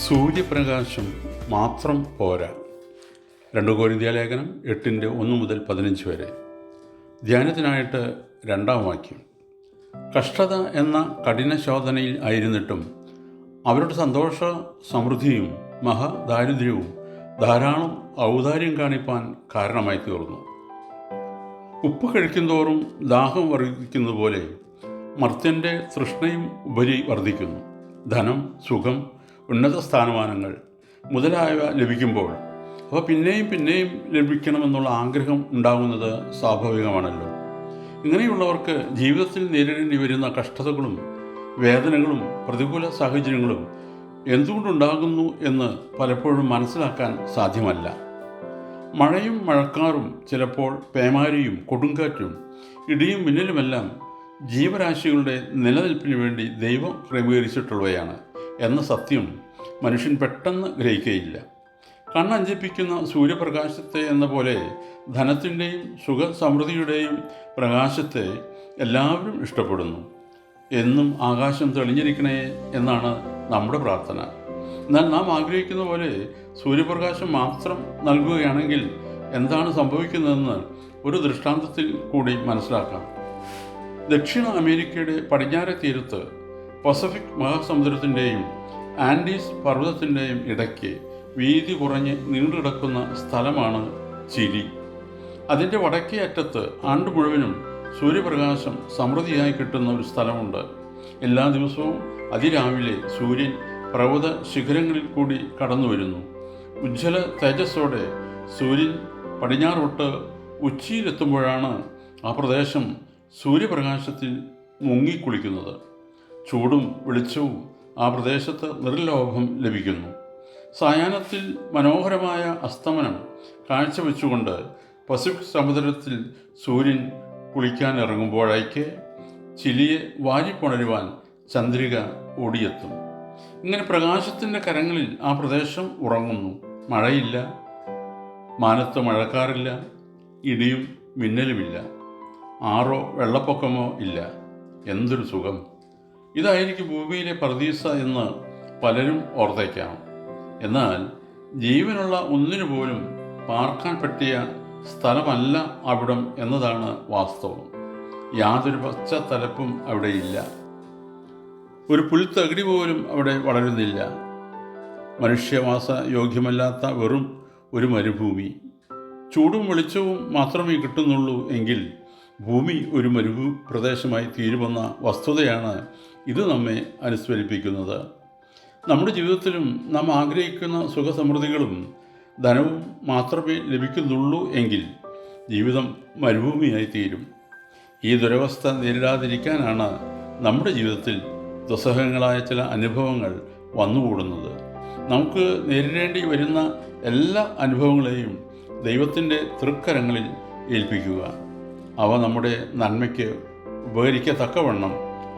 സൂര്യപ്രകാശം മാത്രം പോരാ. 2 കൊരിന്ത്യർ ലേഖനം 8:1-15 വരെ. ധ്യാനത്തിനായിട്ട് 2-ാം വാക്യം. കഷ്ടത എന്ന കഠിന ശോധനയിൽ ആയിരുന്നിട്ടും അവരുടെ സന്തോഷ സമൃദ്ധിയും മഹാദാരിദ്ര്യവും ധാരാളം ഔദാര്യം കാണിപ്പാൻ കാരണമായി തീർന്നു. ഉപ്പ് കഴിക്കുന്തോറും ദാഹം വർദ്ധിക്കുന്നതുപോലെ മർത്യൻ്റെ തൃഷ്ണയും ഉപരി വർദ്ധിക്കുന്നു. ധനം, സുഖം, ഉന്നത സ്ഥാനമാനങ്ങൾ മുതലായവ ലഭിക്കുമ്പോൾ അവ പിന്നെയും ലഭിക്കണമെന്നുള്ള ആഗ്രഹം ഉണ്ടാകുന്നത് സ്വാഭാവികമാണല്ലോ. ഇങ്ങനെയുള്ളവർക്ക് ജീവിതത്തിൽ നേരിടേണ്ടി വരുന്ന കഷ്ടതകളും വേദനകളും പ്രതികൂല സാഹചര്യങ്ങളും എന്തുകൊണ്ടുണ്ടാകുന്നു എന്ന് പലപ്പോഴും മനസ്സിലാക്കാൻ സാധ്യമല്ല. മഴയും മഴക്കാറും ചിലപ്പോൾ പേമാരിയും കൊടുങ്കാറ്റും ഇടിയും മിന്നലുമെല്ലാം ജീവരാശികളുടെ നിലനിൽപ്പിന് വേണ്ടി ദൈവം ക്രമീകരിച്ചിട്ടുള്ളവയാണ് എന്ന സത്യം മനുഷ്യൻ പെട്ടെന്ന് ഗ്രഹിക്കുകയില്ല. കണ്ണഞ്ചിപ്പിക്കുന്ന സൂര്യപ്രകാശത്തെ എന്ന പോലെ ധനത്തിൻ്റെയും സുഖസമൃദ്ധിയുടെയും പ്രകാശത്തെ എല്ലാവരും ഇഷ്ടപ്പെടുന്നു. എന്നും ആകാശം തെളിഞ്ഞിരിക്കണേ എന്നാണ് നമ്മുടെ പ്രാർത്ഥന. എന്നാൽ നാം ആഗ്രഹിക്കുന്ന പോലെ സൂര്യപ്രകാശം മാത്രം നൽകുകയാണെങ്കിൽ എന്താണ് സംഭവിക്കുന്നതെന്ന് ഒരു ദൃഷ്ടാന്തത്തിൽ കൂടി മനസ്സിലാക്കാം. ദക്ഷിണ അമേരിക്കയുടെ പടിഞ്ഞാറെ തീരത്ത് പസഫിക് മഹാസമുദ്രത്തിൻ്റെയും ആൻഡീസ് പർവ്വതത്തിൻ്റെയും ഇടയ്ക്ക് വീതി കുറഞ്ഞ് നീണ്ടുകിടക്കുന്ന സ്ഥലമാണ് ചിലി. അതിൻ്റെ വടക്കേ അറ്റത്ത് ആണ്ട് മുഴുവനും സൂര്യപ്രകാശം സമൃദ്ധിയായി കിട്ടുന്ന ഒരു സ്ഥലമുണ്ട്. എല്ലാ ദിവസവും അതിരാവിലെ സൂര്യൻ പർവ്വത ശിഖരങ്ങളിൽ കൂടി കടന്നു വരുന്നു. ഉജ്ജ്വല തേജസ്സോടെ സൂര്യൻ പടിഞ്ഞാറോട്ട് ഉച്ചിയിലെത്തുമ്പോഴാണ് ആ പ്രദേശം സൂര്യപ്രകാശത്തിൽ മുങ്ങിക്കുളിക്കുന്നത്. ചൂടും വെളിച്ചവും ആ പ്രദേശത്ത് നിർലോഭം ലഭിക്കുന്നു. സായാഹ്നത്തിൽ മനോഹരമായ അസ്തമനം കാഴ്ചവെച്ചുകൊണ്ട് പസഫിക് സമുദ്രത്തിൽ സൂര്യൻ കുളിക്കാനിറങ്ങുമ്പോഴേക്ക് ചിലിയെ വാരിപ്പുണരുവാൻ ചന്ദ്രിക ഓടിയെത്തും. ഇങ്ങനെ പ്രകാശത്തിൻ്റെ കരങ്ങളിൽ ആ പ്രദേശം ഉറങ്ങുന്നു. മഴയില്ല, മാനത്ത് മഴക്കാറില്ല, ഇടിയും മിന്നലുമില്ല, ആറോ വെള്ളപ്പൊക്കമോ ഇല്ല. എന്തൊരു സുഖം! ഇതായിരിക്കും ഭൂമിയിലെ പർദീസ എന്ന് പലരും ഓർത്തേക്കാം. എന്നാൽ ജീവനുള്ള ഒന്നിനു പോലും പാർക്കാൻ പറ്റിയ സ്ഥലമല്ല അവിടം എന്നതാണ് വാസ്തവം. യാതൊരു പശ്ചാത്തലപ്പും അവിടെയില്ല. ഒരു പുൽത്തകിടി പോലും അവിടെ വളരുന്നില്ല. മനുഷ്യവാസ യോഗ്യമല്ലാത്ത വെറും ഒരു മരുഭൂമി. ചൂടും വെളിച്ചവും മാത്രമേ കിട്ടുന്നുള്ളൂ എങ്കിൽ ഭൂമി ഒരു പ്രദേശമായി തീരുമെന്ന വസ്തുതയാണ് ഇത് നമ്മെ അനുസ്മരിപ്പിക്കുന്നത്. നമ്മുടെ ജീവിതത്തിലും നാം ആഗ്രഹിക്കുന്ന സുഖസമൃദ്ധികളും ധനവും മാത്രമേ ലഭിക്കുന്നുള്ളൂ എങ്കിൽ ജീവിതം മരുഭൂമിയായി തീരും. ഈ ദുരവസ്ഥ നേരിടാതിരിക്കാനാണ് നമ്മുടെ ജീവിതത്തിൽ ദുസ്സഹങ്ങളായ ചില അനുഭവങ്ങൾ വന്നുകൂടുന്നത്. നമുക്ക് നേരിടേണ്ടി വരുന്ന എല്ലാ അനുഭവങ്ങളെയും ദൈവത്തിൻ്റെ തൃക്കരങ്ങളിൽ ഏൽപ്പിക്കുക. അവ നമ്മുടെ നന്മയ്ക്ക് ഉപകരിക്കത്തക്കവണ്ണം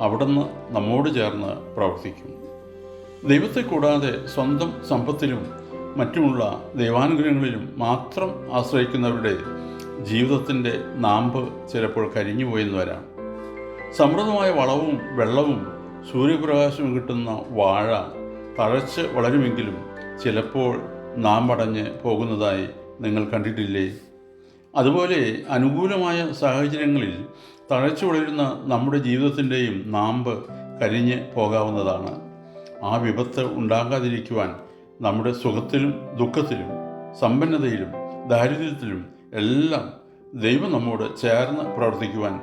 അവിടുന്ന് നമ്മോട് ചേർന്ന് പ്രവർത്തിക്കും. ദൈവത്തെ കൂടാതെ സ്വന്തം സമ്പത്തിലും മറ്റുമുള്ള ദൈവാനുഗ്രഹങ്ങളിലും മാത്രം ആശ്രയിക്കുന്നവരുടെ ജീവിതത്തിൻ്റെ നാമ്പ് ചിലപ്പോൾ കരിഞ്ഞുപോയെന്ന് വരാം. സമൃദ്ധമായ വളവും വെള്ളവും സൂര്യപ്രകാശവും കിട്ടുന്ന വാഴ തഴച്ച് വളരുമെങ്കിലും ചിലപ്പോൾ നാമ്പടഞ്ഞ് പോകുന്നതായി നിങ്ങൾ കണ്ടിട്ടില്ലേ? അതുപോലെ അനുകൂലമായ സാഹചര്യങ്ങളിൽ തഴച്ചു വളരുന്ന നമ്മുടെ ജീവിതത്തിൻ്റെയും നാമ്പ് കരിഞ്ഞ് പോകാവുന്നതാണ്. ആ വിപത്ത് ഉണ്ടാകാതിരിക്കുവാൻ നമ്മുടെ സുഖത്തിലും ദുഃഖത്തിലും സമ്പന്നതയിലും ദാരിദ്ര്യത്തിലും എല്ലാം ദൈവം നമ്മോട് ചേർന്ന് പ്രവർത്തിക്കുവാൻ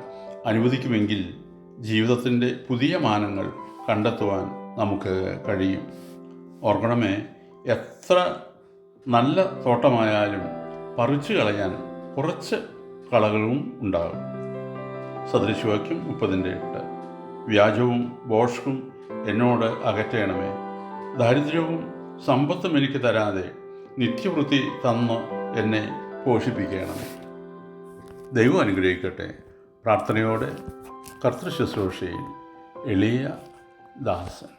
അനുവദിക്കുമെങ്കിൽ ജീവിതത്തിൻ്റെ പുതിയ മാനങ്ങൾ കണ്ടെത്തുവാൻ നമുക്ക് കഴിയും. ഓർക്കണമേ, എത്ര നല്ല തോട്ടമായാലും പറിച്ചു കളയാൻ കുറച്ച് കളകളും ഉണ്ടാകും. സദൃശവാക്യം 30:8. വ്യാജവും ഭോഷ്കും എന്നോട് അകറ്റണമേ. ദാരിദ്ര്യവും സമ്പത്തും എനിക്ക് തരാതെ നിത്യവൃത്തി തന്ന് എന്നെ പോഷിപ്പിക്കണമേ. ദൈവം അനുഗ്രഹിക്കട്ടെ. പ്രാർത്ഥനയോടെ കർത്തൃശുശ്രൂഷയിൽ എളിയ ദാസൻ.